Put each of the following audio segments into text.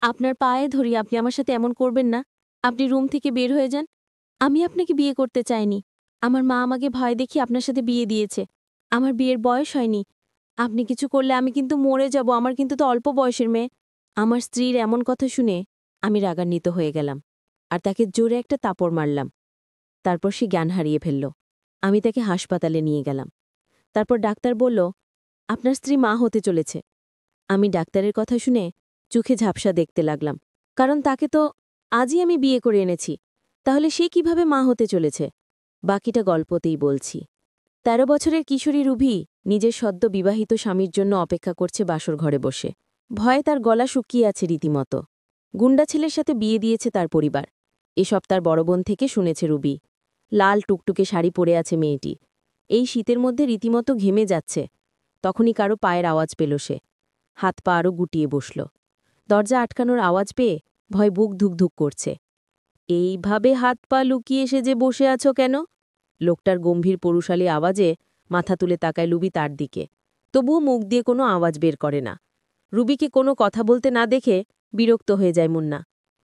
আপনার পায়ে ধরি, আপনি আমার সাথে এমন করবেন না। আপনি রুম থেকে বের হয়ে যান। আমি আপনাকে বিয়ে করতে চাইনি। আমার মা আমাকে ভয় দেখিয়ে আপনার সাথে বিয়ে দিয়েছে। আমার বিয়ের বয়স হয়নি। আপনি কিছু করলে আমি কিন্তু মরে যাব। আমার কিন্তু তো অল্প বয়সের মেয়ে। আমার স্ত্রীর এমন কথা শুনে আমি রাগান্বিত হয়ে গেলাম আর তাকে জোরে একটা তাপড় মারলাম। তারপর সে জ্ঞান হারিয়ে ফেলল। আমি তাকে হাসপাতালে নিয়ে গেলাম। তারপর ডাক্তার বলল, আপনার স্ত্রী মা হতে চলেছে। আমি ডাক্তারের কথা শুনে চোখে ঝাপসা দেখতে লাগলাম, কারণ তাকে তো আজই আমি বিয়ে করে এনেছি। তাহলে সে কিভাবে মা হতে চলেছে? বাকিটা গল্পতেই বলছি। ১৩ বছরের কিশোরী রুভি নিজের সদ্য বিবাহিত স্বামীর জন্য অপেক্ষা করছে বাসর ঘরে বসে। ভয়ে তার গলা শুকিয়ে আছে রীতিমতো। গুন্ডা ছেলের সাথে বিয়ে দিয়েছে তার পরিবার। এসব তার বড় বোন থেকে শুনেছে রুবি। লাল টুকটুকে শাড়ি পরে আছে মেয়েটি। এই শীতের মধ্যে রীতিমতো ঘেমে যাচ্ছে। তখনই কারো পায়ের আওয়াজ পেল সে। হাত পা আরও গুটিয়ে বসল। দরজা আটকানোর আওয়াজ পেয়ে ভয় বুক ধুকধুক করছে। এইভাবে হাত পা লুকিয়ে এসে যে বসে আছো কেন? লোকটার গম্ভীর পৌরুষালী আওয়াজে মাথা তুলে তাকায় লুবি তার দিকে। তবুও মুখ দিয়ে কোনো আওয়াজ বের করে না। রুবিকে কোনো কথা বলতে না দেখে বিরক্ত হয়ে যায় মুন্না।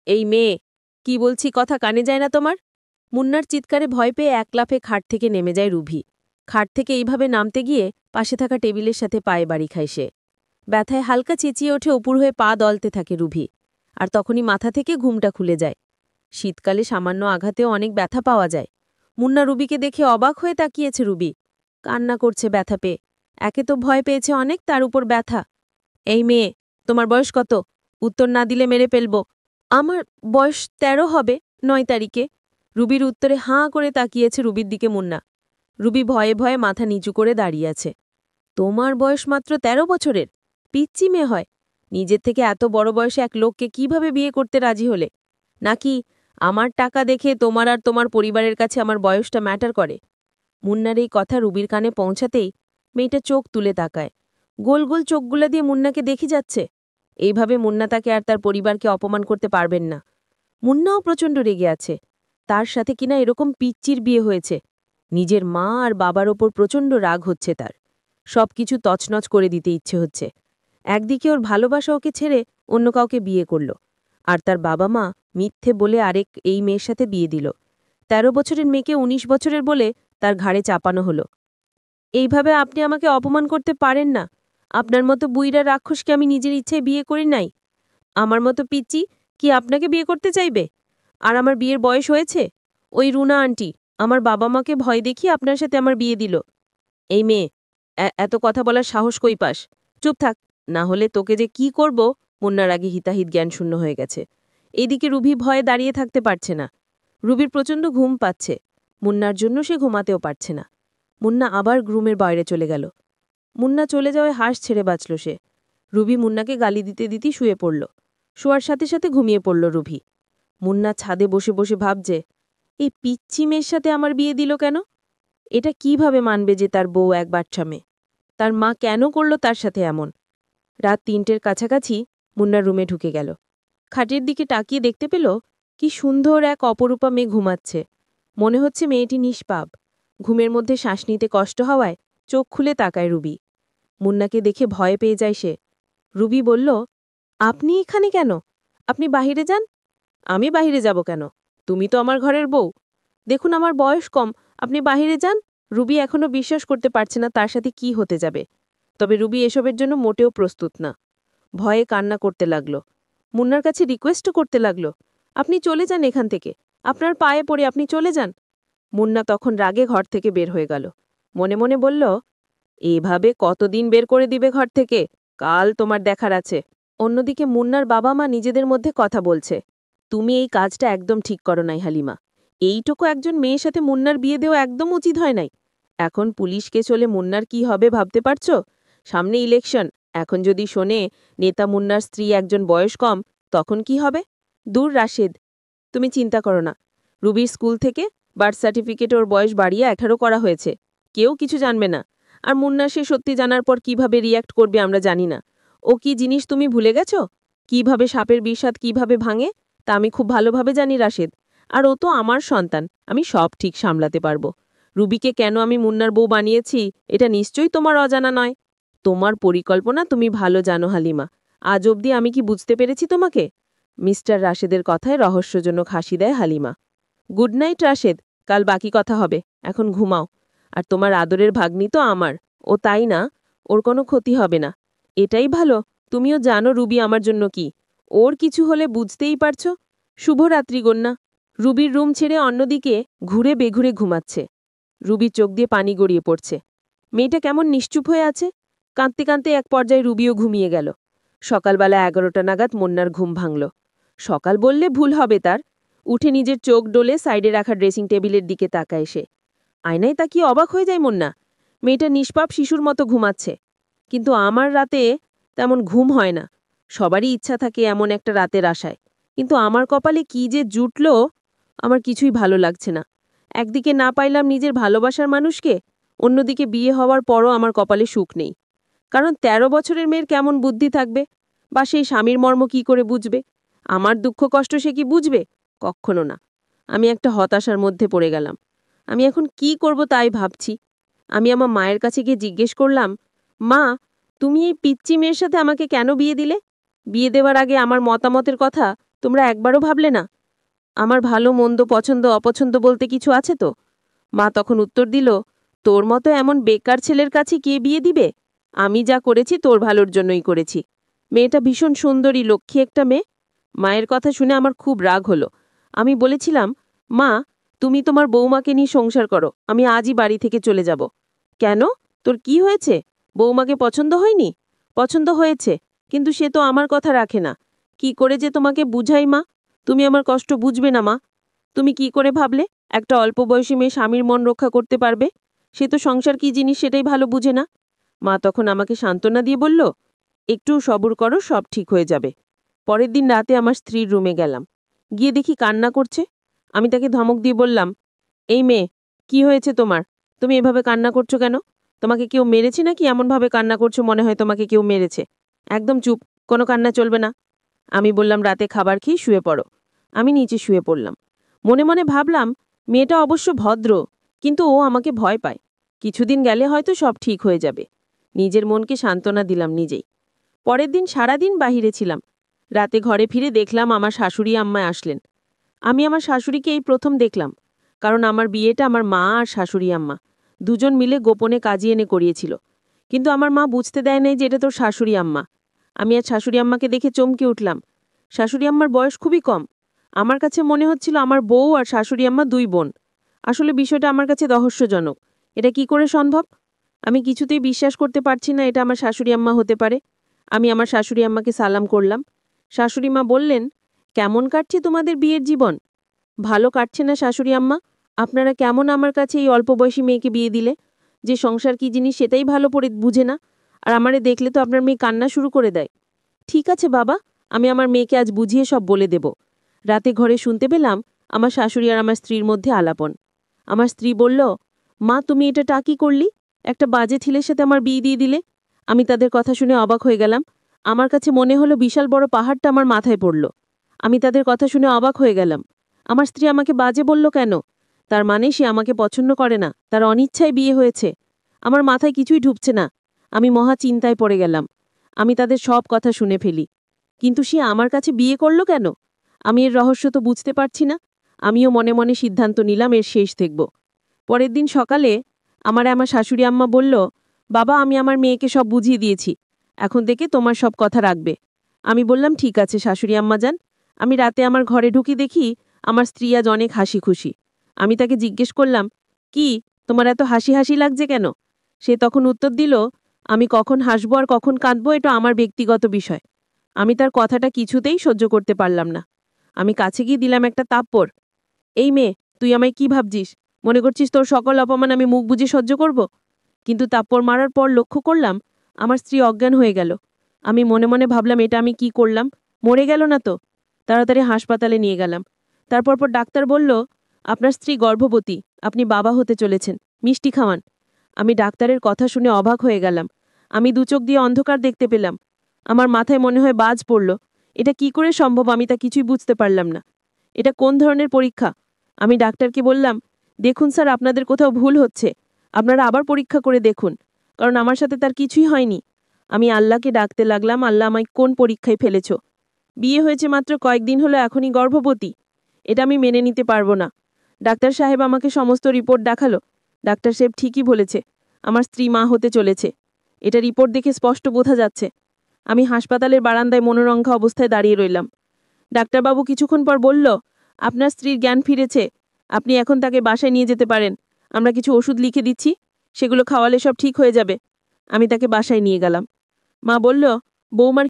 এই মেয়ে, কি বলছি কথা কানে যায় না তোমার? মুন্নার চিৎকারে ভয় পেয়ে এক লাফে খাট থেকে নেমে যায় রুভি। খাট থেকে এইভাবে নামতে গিয়ে পাশে থাকা টেবিলের সাথে পায়ে বাড়ি খায় সে। ব্যথায় হালকা চেঁচিয়ে ওঠে অপুর হয়ে পা দলতে থাকে রুভি। আর তখনই মাথা থেকে ঘুমটা খুলে যায়। শীতকালে সামান্য আঘাতেও অনেক ব্যথা পাওয়া যায়। মুন্না রুবিকে দেখে অবাক হয়ে তাকিয়েছে রুবি। কান্না করছে ব্যথা পেয়ে। একে তো ভয় পেয়েছে অনেক, তার উপর ব্যথা। এই মেয়ে, তোমার বয়স কত? উত্তর না দিলে মেরে ফেলব। আমার বয়স ১৩ হবে ৯ তারিখে। রুবির উত্তরে হাঁ করে তাকিয়েছে রুবির দিকে মুন্না। রুবি ভয়ে ভয়ে মাথা নিচু করে দাঁড়িয়ে আছে। তোমার বয়স মাত্র ১৩ বছরের? পিচ্চি মেয়ে হয়। নিজের থেকে এত বড় বয়সে এক লোককে কিভাবে বিয়ে করতে রাজি হলে? নাকি আমার টাকা দেখে তোমার আর তোমার পরিবারের কাছে আমার বয়সটা ম্যাটার করে? মুন্নার এই কথা রুবির কানে পৌঁছাতেই মেয়েটা চোখ তুলে তাকায়। গোল গোল চোখগুলা দিয়ে মুন্নাকে দেখে যাচ্ছে। এইভাবে মুন্না তাকে আর তার পরিবারকে অপমান করতে পারবেন না। মুন্নাও প্রচণ্ড রেগে আছে। তার সাথে কিনা এরকম পিচ্চির বিয়ে হয়েছে। নিজের মা আর বাবার ওপর প্রচণ্ড রাগ হচ্ছে তার। সবকিছু তছনছ করে দিতে ইচ্ছে হচ্ছে। একদিকে ওর ভালোবাসা ওকে ছেড়ে অন্য কাউকে বিয়ে করল, আর তার বাবা মা মিথ্যে বলে আরেক এই মেয়ের সাথে বিয়ে দিল। ১৩ বছরের মেয়েকে ১৯ বছরের বলে তার ঘাড়ে চাপানো হলো। এইভাবে আপনি আমাকে অপমান করতে পারেন না। আপনার মতো বুইড়া রাক্ষসকে আমি নিজের ইচ্ছায় বিয়ে করি নাই। আমার মতো পিচ্চি কি আপনাকে বিয়ে করতে চাইবে? আর আমার বিয়ের বয়স হয়েছে? ওই রুনা আন্টি আমার বাবা মাকে ভয় দেখিয়ে আপনার সাথে আমার বিয়ে দিল। এই মেয়ে, এত কথা বলার সাহস কই পাস? চুপ থাক, না হলে তোকে যে কি করব। মুন্নার আগে হিতাহিত জ্ঞান শূন্য হয়ে গেছে। এইদিকে রুভি ভয়ে দাঁড়িয়ে থাকতে পারছে না। রুবির প্রচণ্ড ঘুম পাচ্ছে। মুন্নার জন্য সে ঘুমাতেও পারছে না। মুন্না আবার রুমের বাইরে চলে গেল। মুন্না চলে যাওয়ায় হাঁস ছেড়ে বাঁচল সে। রুবি মুন্নাকে গালি দিতে দিতেই শুয়ে পড়ল। শোয়ার সাথে সাথে ঘুমিয়ে পড়ল রুভি। মুন্না ছাদে বসে বসে ভাবছে, এই পিচ্চি মেয়ের সাথে আমার বিয়ে দিল কেন? এটা কিভাবে মানবে যে তার বউ এক বাচ্চা মেয়ে? তার মা কেন করল তার সাথে এমন? রাত ৩টের কাছাকাছি মুন্নার রুমে ঢুকে গেল। খাটের দিকে তাকিয়ে দেখতে পেল কি সুন্দর এক অপরূপা মেয়ে ঘুমাচ্ছে। মনে হচ্ছে মেয়েটি নিষ্পাপ। ঘুমের মধ্যে শ্বাস নিতে কষ্ট হওয়ায় চোখ খুলে তাকায় রুবি। মুন্নাকে দেখে ভয় পেয়ে যায় সে। রুবি বলল, আপনি এখানে কেন? আপনি বাহিরে যান। আমি বাহিরে যাব কেন? তুমি তো আমার ঘরের বউ। দেখুন আমার বয়স কম, আপনি বাহিরে যান। রুবি এখনও বিশ্বাস করতে পারছে না তার সাথে কি হতে যাবে। তবে রুবি এসবের জন্য মোটেও প্রস্তুত না। ভয়ে কান্না করতে লাগল। মুন্নার কাছে রিকোয়েস্টও করতে লাগল, আপনি চলে যান এখান থেকে। আপনার পায়ে পড়ে আপনি চলে যান। মুন্না তখন রাগে ঘর থেকে বের হয়ে গেল। মনে মনে বলল, এভাবে কতদিন বের করে দিবে ঘর থেকে? কাল তোমার দেখার আছে। অন্যদিকে মুন্নার বাবা মা নিজেদের মধ্যে কথা বলছে, তুমি এই কাজটা একদম ঠিক করো নাই হালিমা। এইটুকু একজন মেয়ের সাথে মুন্নার বিয়ে দেওয়া একদম উচিত হয় নাই। এখন পুলিশকে চলে মুন্নার কি হবে ভাবতে পারছ? সামনে ইলেকশন। এখন যদি শোনে নেতা মুন্নার স্ত্রী একজন বয়স কম, তখন কি হবে? দূর রাশেদ, তুমি চিন্তা করো না। রুবির স্কুল থেকে বার্থ সার্টিফিকেট ওর বয়স বাড়িয়ে ১৮ করা হয়েছে। কেউ কিছু জানবে না। আর মুন্না সে সত্যি জানার পর কিভাবে রিয়্যাক্ট করবে আমরা জানি না। ও কি জিনিস তুমি ভুলে গেছো? কিভাবে সাপের বিষাদ কিভাবে ভাঙে তা আমি খুব ভালোভাবে জানি রাশেদ। আর ও তো আমার সন্তান, আমি সব ঠিক সামলাতে পারবো। রুবিকে কেন আমি মুন্নার বউ বানিয়েছি এটা নিশ্চয়ই তোমার অজানা নয়। তোমার পরিকল্পনা তুমি ভালো জানো হালিমা। আজ অবধি আমি কি বুঝতে পেরেছি তোমাকে? মিস্টার রাশেদের কথায় রহস্যজনক হাসি দেয় হালিমা। গুড নাইট রাশেদ, কাল বাকি কথা হবে, এখন ঘুমাও। আর তোমার আদরের ভাগ্নি তো আমার, ও তাই না, ওর কোনো ক্ষতি হবে না। এটাই ভালো, তুমিও জানো রুবি আমার জন্য কি। ওর কিছু হলে বুঝতেই পারছো। শুভরাত্রি গন্যা। রুবির রুম ছেড়ে অন্যদিকে ঘুরে বেঘুরে ঘুমাচ্ছে। রুবির চোখ দিয়ে পানি গড়িয়ে পড়ছে। মেয়েটা কেমন নিশ্চুপ হয়ে আছে। কাঁদতে কাঁদতে এক পর্যায়ে রুবিও ঘুমিয়ে গেল। সকালবেলা 11টা নাগাদ মুন্নার ঘুম ভাঙল। সকাল বললে ভুল হবে তার। উঠে নিজের চোখ ডোলে সাইডে রাখা ড্রেসিং টেবিলের দিকে তাকায় সে। আয়নায় তাকিয়ে অবাক হয়ে যায় মুন্না। মেয়েটা নিষ্পাপ শিশুর মতো ঘুমাচ্ছে। কিন্তু আমার রাতে তেমন ঘুম হয় না। সবারই ইচ্ছা থাকে এমন একটা রাতের আশায়। কিন্তু আমার কপালে কি যে জুটল, আমার কিছুই ভালো লাগছে না। একদিকে না পাইলাম নিজের ভালোবাসার মানুষকে, অন্যদিকে বিয়ে হওয়ার পরও আমার কপালে সুখ নেই। কারণ ১৩ বছরের মেয়ের কেমন বুদ্ধি থাকবে, বা সেই স্বামীর মর্ম কি করে বুঝবে? আমার দুঃখ কষ্ট সে কি বুঝবে? কক্ষনো না। আমি একটা হতাশার মধ্যে পড়ে গেলাম। আমি এখন কি করব তাই ভাবছি। আমি আমার মায়ের কাছে গিয়ে জিজ্ঞেস করলাম, মা, তুমি এই পিচ্চি মেয়ের সাথে আমাকে কেন বিয়ে দিলে? বিয়ে দেওয়ার আগে আমার মতামতের কথা তোমরা একবারও ভাবলে না? আমার ভালো মন্দ পছন্দ অপছন্দ বলতে কিছু আছে তো? মা তখন উত্তর দিল, তোর মতো এমন বেকার ছেলের কাছে কে বিয়ে দিবে? আমি যা করেছি তোর ভালোর জন্যই করেছি। মেয়েটা ভীষণ সুন্দরী, লক্ষ্মী একটা মেয়ে। মায়ের কথা শুনে আমার খুব রাগ হলো। আমি বলেছিলাম, মা, তুমি তোমার বৌমাকে নিয়ে সংসার করো, আমি আজই বাড়ি থেকে চলে যাব। কেন? তোর কি হয়েছে? বৌমাকে পছন্দ হয়নি? পছন্দ হয়েছে, কিন্তু সে তো আমার কথা রাখে না। কি করে যে তোমাকে বুঝাই মা? তুমি আমার কষ্ট বুঝবে না মা? তুমি কি করে ভাবলে একটা অল্প বয়সী মেয়ে স্বামীর মন রক্ষা করতে পারবে? সে তো সংসার কি জিনিস সেটাই ভালো বুঝে না। মা তখন আমাকে সান্ত্বনা দিয়ে বলল, একটু সবুর করো, সব ঠিক হয়ে যাবে। পরের দিন রাতে আমার স্ত্রীর রুমে গেলাম। গিয়ে দেখি কান্না করছে। আমি তাকে ধমক দিয়ে বললাম, এই মেয়ে, কি হয়েছে তোমার? তুমি এভাবে কান্না করছো কেন? তোমাকে কেউ মেরেছে নাকি এমনভাবে কান্না করছো মনে হয় তোমাকে কেউ মেরেছে? একদম চুপ, কোনো কান্না চলবে না। আমি বললাম, রাতে খাবার খেয়ে শুয়ে পড়ো। আমি নিচে শুয়ে পড়লাম। মনে মনে ভাবলাম, মেয়েটা অবশ্য ভদ্র, কিন্তু ও আমাকে ভয় পায়। কিছুদিন গেলে হয়তো সব ঠিক হয়ে যাবে। নিজের মনকে সান্ত্বনা দিলাম নিজেই। পরের দিন সারাদিন বাহিরে ছিলাম। রাতে ঘরে ফিরে দেখলাম আমার শাশুড়ি আম্মা আসলেন। আমি আমার শাশুড়িকে এই প্রথম দেখলাম, কারণ আমার বিয়েটা আমার মা আর শাশুড়ি আম্মা দুজন মিলে গোপনে কাজী এনে করিয়েছিল। কিন্তু আমার মা বুঝতে দেয় নাই যে এটা তোর শাশুড়ি আম্মা। আমি আর শাশুড়ি আম্মাকে দেখে চমকে উঠলাম। শাশুড়ি আম্মার বয়স খুবই কম। আমার কাছে মনে হচ্ছিল আমার বউ আর শাশুড়ি আম্মা দুই বোন। আসলে বিষয়টা আমার কাছে রহস্যজনক। এটা কি করে সম্ভব? আমি কিছুতেই বিশ্বাস করতে পারছি না এটা আমার শাশুড়ি আম্মা হতে পারে। আমি আমার শাশুড়ি আম্মাকে সালাম করলাম। শাশুড়ি মা বললেন, কেমন কাটছে তোমাদের বিয়ের জীবন? ভালো কাটছে না শাশুড়ি আম্মা? আপনারা কেমন আমার কাছে এই অল্প বয়সী মেয়েকে বিয়ে দিলে? যে সংসার কি জিনিস সেটাই ভালো করে বুঝে না। আর আমারে দেখলে তো আপনার মেয়ে কান্না শুরু করে দেয়। ঠিক আছে বাবা, আমি আমার মেয়েকে আজ বুঝিয়ে সব বলে দেব। রাতে ঘরে শুনতে পেলাম আমার শাশুড়ি আর আমার স্ত্রীর মধ্যে আলাপন। আমার স্ত্রী বলল, মা, তুমি এটা কি করলি? একটা বাজে ছেলের সাথে আমার বিয়ে দিয়ে দিলে। আমি তাদের কথা শুনে অবাক হয়ে গেলাম। আমার কাছে মনে হলো বিশাল বড় পাহাড়টা আমার মাথায় পড়ল। আমি তাদের কথা শুনে অবাক হয়ে গেলাম। আমার স্ত্রী আমাকে বাজে বলল কেন? তার মানে সে আমাকে পছন্দ করে না, তার অনিচ্ছায় বিয়ে হয়েছে। আমার মাথায় কিছুই ঢুকছে না। আমি মহা চিন্তায় পড়ে গেলাম। আমি তাদের সব কথা শুনে ফেলি। কিন্তু সে আমার কাছে বিয়ে করল কেন? আমি এর রহস্য তো বুঝতে পারছি না। আমিও মনে মনে সিদ্ধান্ত নিলাম এর শেষ দেখব। পরের দিন সকালে আমার শাশুড়ি আম্মা বলল, বাবা, আমি আমার মেয়েকে সব বুঝিয়ে দিয়েছি। এখন থেকে তোমার সব কথা রাখবে। আমি বললাম, ঠিক আছে শাশুড়ি আম্মা যান। আমি রাতে আমার ঘরে ঢুকি দেখি আমার স্ত্রী আজ অনেক হাসি খুশি। আমি তাকে জিজ্ঞেস করলাম, কি, তোমার এত হাসি হাসি লাগছে কেন? সে তখন উত্তর দিল, আমি কখন হাসবো আর কখন কাঁদবো এটা আমার ব্যক্তিগত বিষয়। আমি তার কথাটা কিছুতেই সহ্য করতে পারলাম না। আমি কাছে গিয়ে দিলাম একটা তাপ্পড়। এই মেয়ে, তুই আমায় কি ভাবছিস? মনে করছিস তোর সকল অপমান আমি মুখ বুজে সহ্য করব? কিন্তু তাপ্পড় মারার পর লক্ষ্য করলাম আমার স্ত্রী অজ্ঞান হয়ে গেল। আমি মনে মনে ভাবলাম, এটা আমি কি করলাম? মরে গেল না তো? তাড়াতাড়ি হাসপাতালে নিয়ে গেলাম। তারপর ডাক্তার বলল, আপনার স্ত্রী গর্ভবতী, আপনি বাবা হতে চলেছেন, মিষ্টি খাওয়ান। আমি ডাক্তারের কথা শুনে অবাক হয়ে গেলাম। আমি দু চোখ দিয়ে অন্ধকার দেখতে পেলাম। আমার মাথায় মনে হয় বাজ পড়ল। এটা কি করে সম্ভব আমি তা কিছুই বুঝতে পারলাম না। এটা কোন ধরনের পরীক্ষা? আমি ডাক্তারকে বললাম, দেখুন স্যার, আপনাদের কোথাও ভুল হচ্ছে। আপনারা আবার পরীক্ষা করে দেখুন, কারণ আমার সাথে তার কিছুই হয়নি। আমি আল্লাহকে ডাকতে লাগলাম, আল্লাহ আমায় কোন পরীক্ষায় ফেলেছ? বিয়ে হয়েছে মাত্র কয়েকদিন হলো এখনই গর্ভবতী? এটা আমি মেনে নিতে পারবো না। ডাক্তার সাহেব আমাকে সমস্ত রিপোর্ট দেখালো। ডাক্তার সাহেব ঠিকই বলেছে, আমার স্ত্রী মা হতে চলেছে। এটা রিপোর্ট দেখে স্পষ্ট বোঝা যাচ্ছে। আমি হাসপাতালের বারান্দায় মনোরঙ্গা অবস্থায় দাঁড়িয়ে রইলাম। ডাক্তারবাবু কিছুক্ষণ পর বলল, আপনার স্ত্রীর জ্ঞান ফিরেছে, আপনি এখন তাকে বাসায় নিয়ে যেতে পারেন। আমরা কিছু ওষুধ লিখে দিচ্ছি, সেগুলো খাওয়ালে সব ঠিক হয়ে যাবে। আমি তাকে বাসায় নিয়ে গেলাম। মা বলল, বৌমার